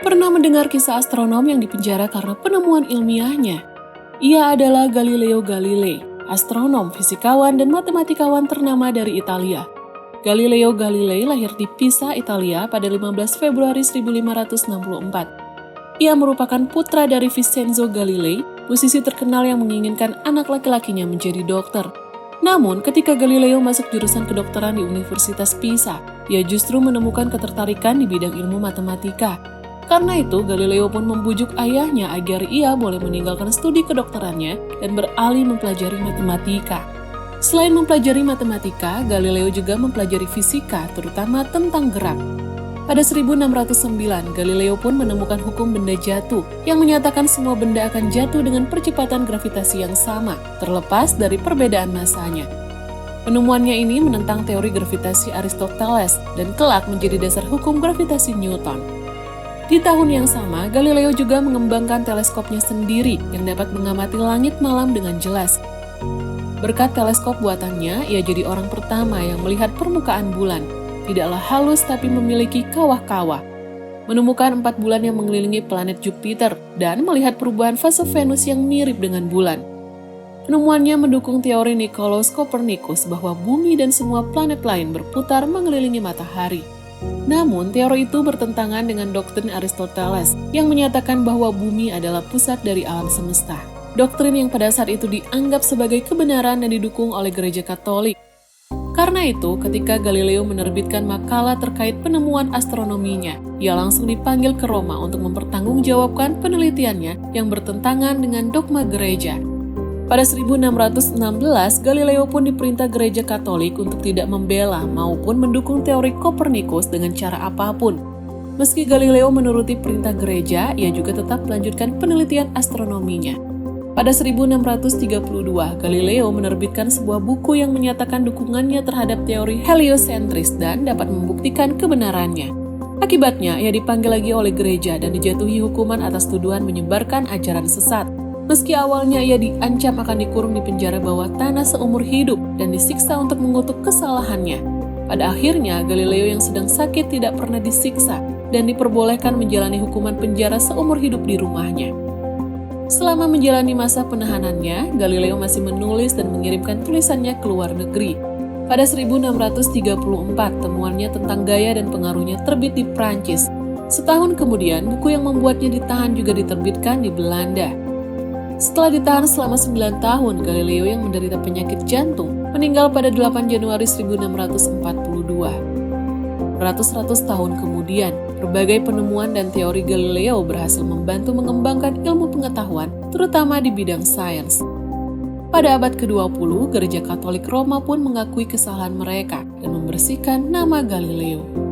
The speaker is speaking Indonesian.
Pernah mendengar kisah astronom yang dipenjara karena penemuan ilmiahnya? Ia adalah Galileo Galilei, astronom, fisikawan, dan matematikawan ternama dari Italia. Galileo Galilei lahir di Pisa, Italia pada 15 Februari 1564. Ia merupakan putra dari Vincenzo Galilei, musisi terkenal yang menginginkan anak laki-lakinya menjadi dokter. Namun, ketika Galileo masuk jurusan kedokteran di Universitas Pisa, ia justru menemukan ketertarikan di bidang ilmu matematika. Karena itu, Galileo pun membujuk ayahnya agar ia boleh meninggalkan studi kedokterannya dan beralih mempelajari matematika. Selain mempelajari matematika, Galileo juga mempelajari fisika, terutama tentang gerak. Pada 1609, Galileo pun menemukan hukum benda jatuh yang menyatakan semua benda akan jatuh dengan percepatan gravitasi yang sama, terlepas dari perbedaan masanya. Penemuannya ini menentang teori gravitasi Aristoteles dan kelak menjadi dasar hukum gravitasi Newton. Di tahun yang sama, Galileo juga mengembangkan teleskopnya sendiri yang dapat mengamati langit malam dengan jelas. Berkat teleskop buatannya, ia jadi orang pertama yang melihat permukaan bulan. Tidaklah halus tapi memiliki kawah-kawah. Menemukan 4 bulan yang mengelilingi planet Jupiter dan melihat perubahan fase Venus yang mirip dengan bulan. Penemuannya mendukung teori Nicolaus Copernicus bahwa bumi dan semua planet lain berputar mengelilingi matahari. Namun, teori itu bertentangan dengan doktrin Aristoteles yang menyatakan bahwa bumi adalah pusat dari alam semesta. Doktrin yang pada saat itu dianggap sebagai kebenaran dan didukung oleh Gereja Katolik. Karena itu, ketika Galileo menerbitkan makalah terkait penemuan astronominya, ia langsung dipanggil ke Roma untuk mempertanggungjawabkan penelitiannya yang bertentangan dengan dogma gereja. Pada 1616, Galileo pun diperintah Gereja Katolik untuk tidak membela maupun mendukung teori Kopernikus dengan cara apapun. Meski Galileo menuruti perintah gereja, ia juga tetap melanjutkan penelitian astronominya. Pada 1632, Galileo menerbitkan sebuah buku yang menyatakan dukungannya terhadap teori heliosentris dan dapat membuktikan kebenarannya. Akibatnya, ia dipanggil lagi oleh gereja dan dijatuhi hukuman atas tuduhan menyebarkan ajaran sesat. Meski awalnya ia diancam akan dikurung di penjara bawah tanah seumur hidup dan disiksa untuk mengutuk kesalahannya. Pada akhirnya, Galileo yang sedang sakit tidak pernah disiksa dan diperbolehkan menjalani hukuman penjara seumur hidup di rumahnya. Selama menjalani masa penahanannya, Galileo masih menulis dan mengirimkan tulisannya ke luar negeri. Pada 1634, temuannya tentang gaya dan pengaruhnya terbit di Prancis. Setahun kemudian, buku yang membuatnya ditahan juga diterbitkan di Belanda. Setelah ditahan selama 9 tahun, Galileo yang menderita penyakit jantung meninggal pada 8 Januari 1642. Ratus-ratus tahun kemudian, berbagai penemuan dan teori Galileo berhasil membantu mengembangkan ilmu pengetahuan, terutama di bidang sains. Pada abad ke-20, Gereja Katolik Roma pun mengakui kesalahan mereka dan membersihkan nama Galileo.